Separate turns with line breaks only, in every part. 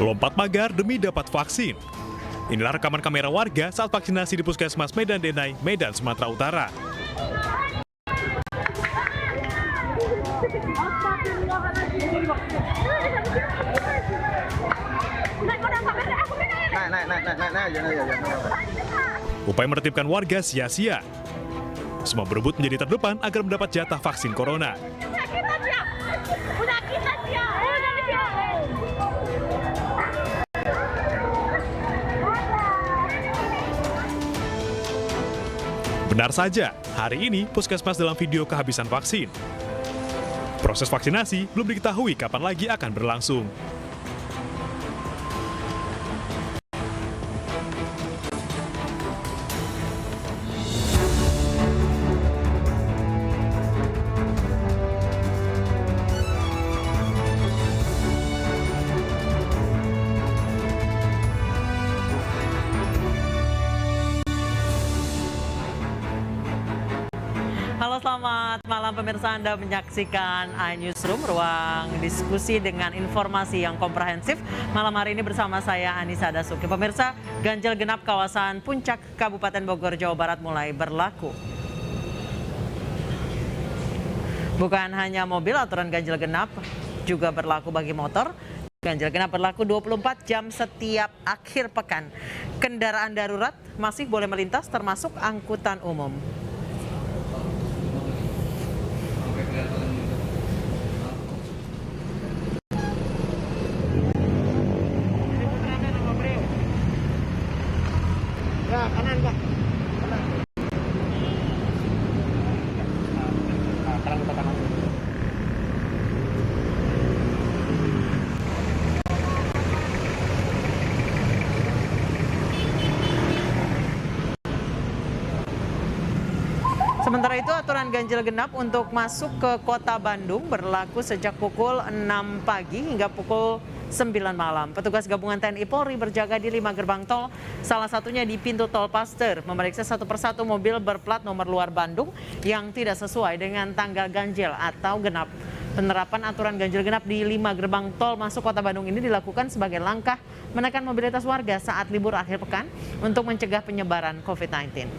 Lompat pagar demi dapat vaksin. Inilah rekaman kamera warga saat vaksinasi di Puskesmas Medan Denai, Medan, Sumatera Utara. Upaya menertibkan warga sia-sia. Semua berebut menjadi terdepan agar mendapat jatah vaksin corona. Benar saja, hari ini Puskesmas dalam video kehabisan vaksin. Proses vaksinasi belum diketahui kapan lagi akan berlangsung.
Halo, selamat malam pemirsa. Anda menyaksikan iNewsroom, ruang diskusi dengan informasi yang komprehensif. Malam hari ini bersama saya Anissa Dasuki. Pemirsa, ganjil genap kawasan Puncak Kabupaten Bogor, Jawa Barat mulai berlaku. Bukan hanya mobil, aturan ganjil genap juga berlaku bagi motor. Ganjil genap berlaku 24 jam setiap akhir pekan. Kendaraan darurat masih boleh melintas termasuk angkutan umum.
Ya, kanan, Pak. Kanan. Nah, sekarang kita kanan.
Sementara itu, aturan ganjil genap untuk masuk ke kota Bandung berlaku sejak pukul 6 pagi hingga pukul 9 malam. Petugas gabungan TNI Polri berjaga di 5 gerbang tol, salah satunya di pintu tol Paster, memeriksa satu persatu mobil berplat nomor luar Bandung yang tidak sesuai dengan tanggal ganjil atau genap. Penerapan aturan ganjil genap di 5 gerbang tol masuk kota Bandung ini dilakukan sebagai langkah menekan mobilitas warga saat libur akhir pekan untuk mencegah penyebaran COVID-19.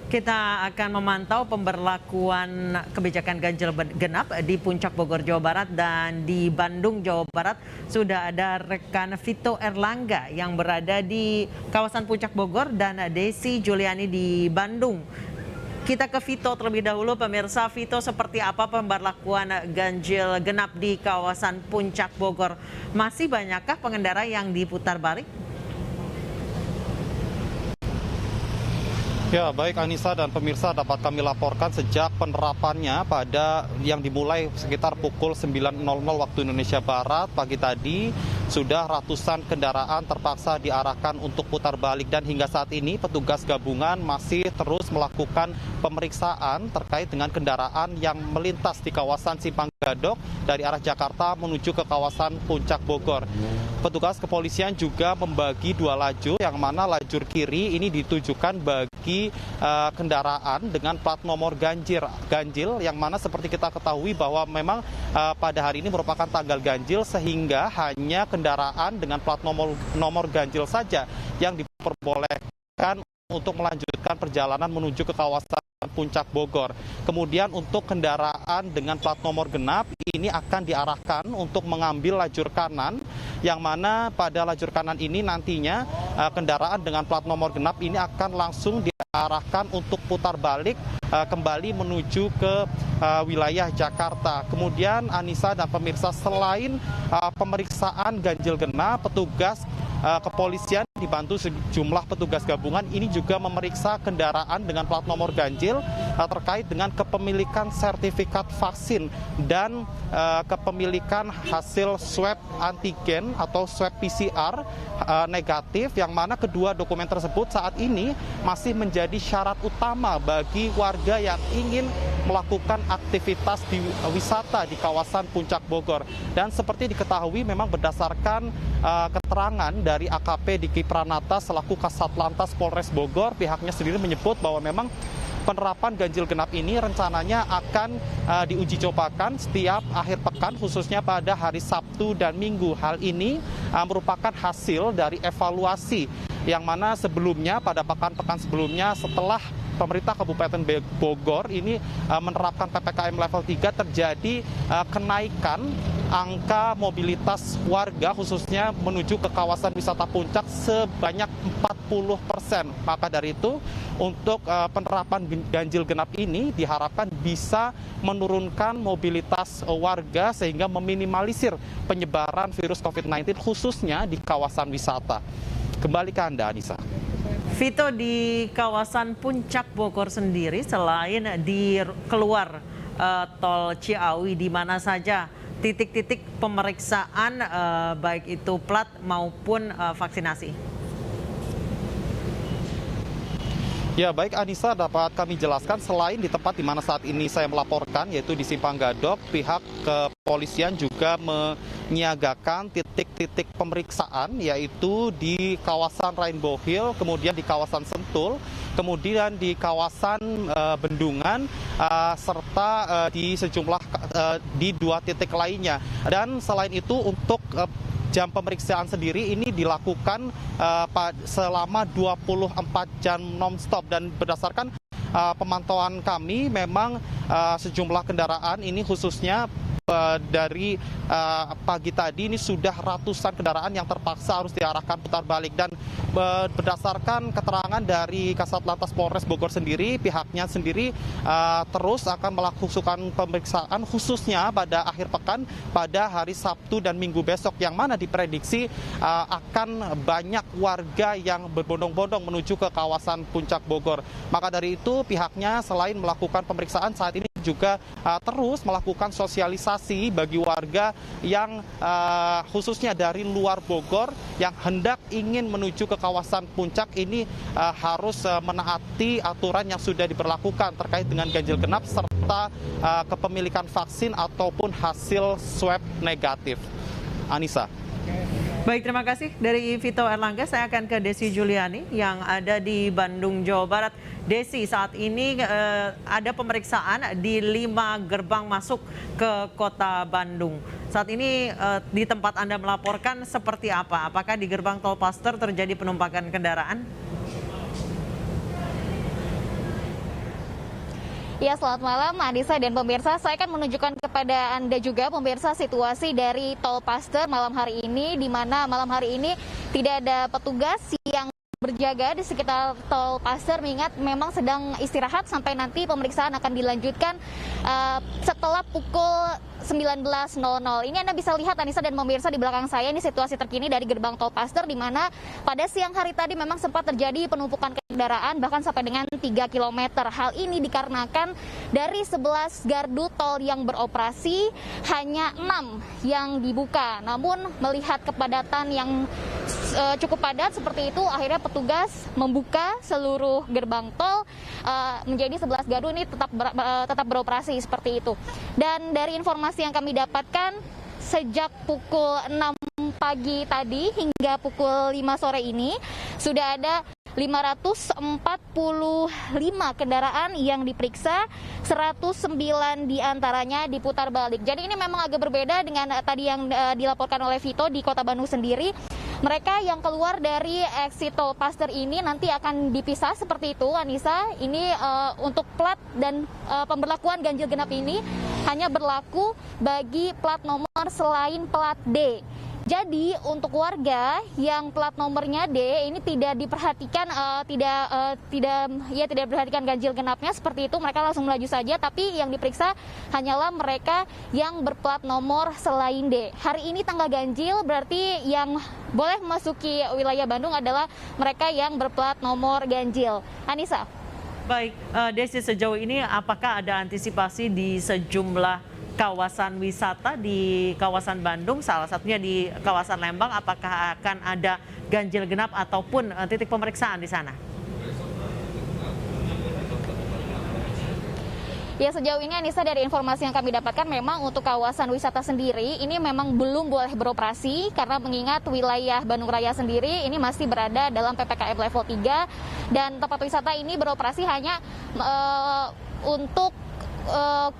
Kita akan memantau pemberlakuan kebijakan ganjil genap di Puncak Bogor, Jawa Barat, dan di Bandung, Jawa Barat. Sudah ada rekan Vito Erlangga yang berada di kawasan Puncak Bogor dan Desi Juliani di Bandung. Kita ke Vito terlebih dahulu, pemirsa. Vito, seperti apa pemberlakuan ganjil genap di kawasan Puncak Bogor? Masih banyakkah pengendara yang diputar balik?
Ya, baik Anissa dan pemirsa, dapat kami laporkan sejak penerapannya pada yang dimulai sekitar pukul 9.00 waktu Indonesia Barat pagi tadi, sudah ratusan kendaraan terpaksa diarahkan untuk putar balik, dan hingga saat ini petugas gabungan masih terus melakukan pemeriksaan terkait dengan kendaraan yang melintas di kawasan Simpang Gadok dari arah Jakarta menuju ke kawasan Puncak Bogor. Petugas kepolisian juga membagi dua lajur, yang mana lajur kiri ini ditujukan bagi kendaraan dengan plat nomor ganjil, yang mana seperti kita ketahui bahwa memang pada hari ini merupakan tanggal ganjil, sehingga hanya kendaraan dengan plat nomor ganjil saja yang diperbolehkan untuk melanjutkan perjalanan menuju ke kawasan Puncak Bogor. Kemudian untuk kendaraan dengan plat nomor genap ini akan diarahkan untuk mengambil lajur kanan, yang mana pada lajur kanan ini nantinya kendaraan dengan plat nomor genap ini akan langsung diarahkan untuk putar balik kembali menuju ke wilayah Jakarta. Kemudian Anissa dan pemirsa, selain pemeriksaan ganjil genap, petugas kepolisian dibantu sejumlah petugas gabungan ini juga memeriksa kendaraan dengan plat nomor ganjil terkait dengan kepemilikan sertifikat vaksin dan kepemilikan hasil swab antigen atau swab PCR negatif, yang mana kedua dokumen tersebut saat ini masih menjadi syarat utama bagi warga yang ingin melakukan aktivitas di wisata di kawasan Puncak Bogor. Dan seperti diketahui memang berdasarkan keterangan dari AKP Diki Pranata selaku Kasatlantas Polres Bogor, pihaknya sendiri menyebut bahwa memang penerapan ganjil genap ini rencananya akan diuji cobakan setiap akhir pekan, khususnya pada hari Sabtu dan Minggu. Hal ini merupakan hasil dari evaluasi yang mana sebelumnya pada pekan-pekan sebelumnya setelah pemerintah Kabupaten Bogor ini menerapkan PPKM level 3 terjadi kenaikan angka mobilitas warga khususnya menuju ke kawasan wisata Puncak sebanyak 40%. Maka dari itu untuk penerapan ganjil genap ini diharapkan bisa menurunkan mobilitas warga sehingga meminimalisir penyebaran virus COVID-19 khususnya di kawasan wisata. Kembali ke Anda, Anissa.
Vito, di kawasan Puncak Bogor sendiri selain di keluar tol Ciawi, di mana saja titik-titik pemeriksaan baik itu plat maupun vaksinasi?
Ya baik Anissa, dapat kami jelaskan selain di tempat di mana saat ini saya melaporkan yaitu di Simpang Gadok, pihak kepolisian juga menyiagakan titik-titik pemeriksaan yaitu di kawasan Rainbow Hill, kemudian di kawasan Sentul, kemudian di kawasan Bendungan, serta di sejumlah di 2 titik lainnya. Dan selain itu untuk jam pemeriksaan sendiri ini dilakukan selama 24 jam non-stop dan berdasarkan pemantauan kami memang sejumlah kendaraan ini khususnya dari pagi tadi ini sudah ratusan kendaraan yang terpaksa harus diarahkan putar balik. Dan berdasarkan keterangan dari Kasatlantas Polres Bogor sendiri, pihaknya sendiri terus akan melakukan pemeriksaan khususnya pada akhir pekan pada hari Sabtu dan Minggu besok, yang mana diprediksi akan banyak warga yang berbondong-bondong menuju ke kawasan Puncak Bogor. Maka dari itu pihaknya selain melakukan pemeriksaan saat ini juga terus melakukan sosialisasi bagi warga yang khususnya dari luar Bogor yang hendak ingin menuju ke kawasan Puncak ini harus menaati aturan yang sudah diberlakukan terkait dengan ganjil genap serta kepemilikan vaksin ataupun hasil swab negatif. Anissa.
Baik, terima kasih dari Vito Erlangga. Saya akan ke Desi Juliani yang ada di Bandung, Jawa Barat. Desi, saat ini ada pemeriksaan di 5 gerbang masuk ke kota Bandung. Saat ini di tempat Anda melaporkan seperti apa? Apakah di gerbang tol Paster terjadi penumpukan kendaraan?
Ya, selamat malam Anissa dan pemirsa. Saya akan menunjukkan kepada Anda juga pemirsa situasi dari tol Paster malam hari ini, di mana malam hari ini tidak ada petugas yang berjaga di sekitar tol Paster, mengingat memang sedang istirahat sampai nanti pemeriksaan akan dilanjutkan setelah pukul 19.00. Ini Anda bisa lihat Anissa dan pemirsa di belakang saya, ini situasi terkini dari gerbang tol Paster, di mana pada siang hari tadi memang sempat terjadi penumpukan kendaraan bahkan sampai dengan 3 km. Hal ini dikarenakan dari 11 gardu tol yang beroperasi hanya 6 yang dibuka. Namun melihat kepadatan yang cukup padat seperti itu, akhirnya petugas membuka seluruh gerbang tol menjadi 11 gardu ini tetap beroperasi seperti itu. Dan dari informasi yang kami dapatkan sejak pukul 6 pagi tadi hingga pukul 5 sore ini sudah ada 545 kendaraan yang diperiksa, 109 diantaranya diputar balik. Jadi ini memang agak berbeda dengan tadi yang dilaporkan oleh Vito di Kota Bandung sendiri. Mereka yang keluar dari exit tol Paster ini nanti akan dipisah seperti itu, Anissa. Ini untuk plat dan pemberlakuan ganjil genap ini hanya berlaku bagi plat nomor selain plat D. Jadi untuk warga yang plat nomornya D ini tidak diperhatikan, tidak diperhatikan ganjil genapnya seperti itu, mereka langsung melaju saja. Tapi yang diperiksa hanyalah mereka yang berplat nomor selain D. Hari ini tanggal ganjil, berarti yang boleh memasuki wilayah Bandung adalah mereka yang berplat nomor ganjil. Anissa.
Baik, Desi, sejauh ini apakah ada antisipasi di sejumlah kawasan wisata di kawasan Bandung, salah satunya di kawasan Lembang, apakah akan ada ganjil genap ataupun titik pemeriksaan di sana?
Ya, sejauh ini Anissa, dari informasi yang kami dapatkan memang untuk kawasan wisata sendiri ini memang belum boleh beroperasi karena mengingat wilayah Bandung Raya sendiri ini masih berada dalam PPKM level 3 dan tempat wisata ini beroperasi hanya untuk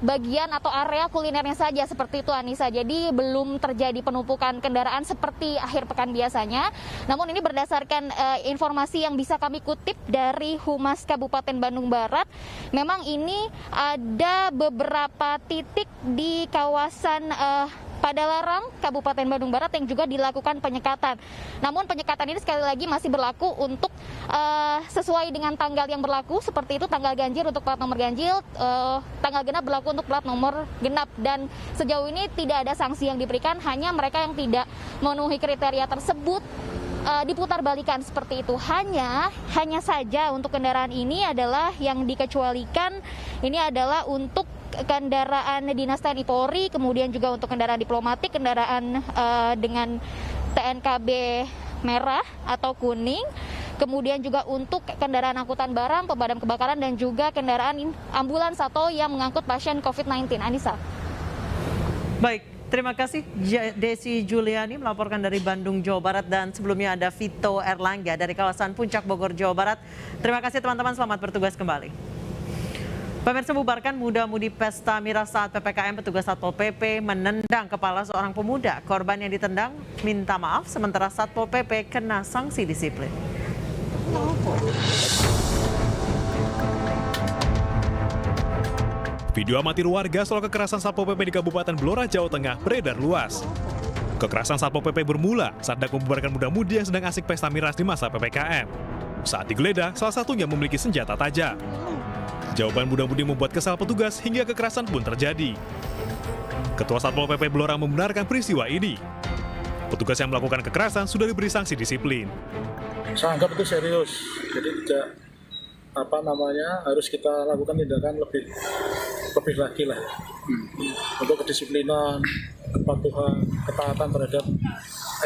bagian atau area kulinernya saja seperti itu, Anissa. Jadi belum terjadi penumpukan kendaraan seperti akhir pekan biasanya. Namun ini berdasarkan informasi yang bisa kami kutip dari Humas Kabupaten Bandung Barat, memang ini ada beberapa titik di kawasan Padalarang, Kabupaten Bandung Barat yang juga dilakukan penyekatan. Namun penyekatan ini sekali lagi masih berlaku untuk sesuai dengan tanggal yang berlaku, seperti itu tanggal ganjil untuk plat nomor ganjil, tanggal genap berlaku untuk plat nomor genap. Dan sejauh ini tidak ada sanksi yang diberikan, hanya mereka yang tidak memenuhi kriteria tersebut diputar balikan seperti itu. Hanya saja untuk kendaraan ini adalah yang dikecualikan ini adalah untuk kendaraan Dinas TNI Polri, kemudian juga untuk kendaraan diplomatik, kendaraan dengan TNKB merah atau kuning, kemudian juga untuk kendaraan angkutan barang, pemadam kebakaran, dan juga kendaraan ambulans atau yang mengangkut pasien COVID-19. Anissa.
Baik, terima kasih Desi Juliani melaporkan dari Bandung, Jawa Barat, dan sebelumnya ada Vito Erlangga dari kawasan Puncak Bogor, Jawa Barat. Terima kasih teman-teman, selamat bertugas kembali. Pemirsa, bubarkan muda-mudi pesta miras saat PPKM, petugas Satpol PP menendang kepala seorang pemuda. Korban yang ditendang minta maaf, sementara Satpol PP kena sanksi disiplin.
Video amatir warga soal kekerasan Satpol PP di Kabupaten Blora, Jawa Tengah beredar luas. Kekerasan Satpol PP bermula saat hendak membubarkan muda-mudi yang sedang asik pesta miras di masa PPKM. Saat digeledah, salah satunya memiliki senjata tajam. Jawaban muda-mudi membuat kesal petugas hingga kekerasan pun terjadi. Ketua Satpol PP Blora membenarkan peristiwa ini. Petugas yang melakukan kekerasan sudah diberi sanksi disiplin.
Saya anggap itu serius, jadi tidak harus kita lakukan tindakan lebih lagi lah untuk kedisiplinan, kepatuhan, ketaatan terhadap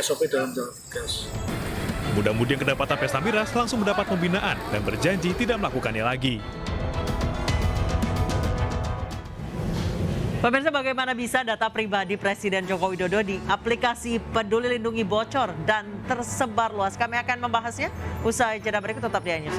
SOP dalam jalan tugas.
Muda-mudi yang kedapatan pesta miras langsung mendapat pembinaan dan berjanji tidak melakukannya lagi.
Pemirsa, bagaimana bisa data pribadi Presiden Joko Widodo di aplikasi Peduli Lindungi bocor dan tersebar luas? Kami akan membahasnya usai jeda berikut, tetap di iNews.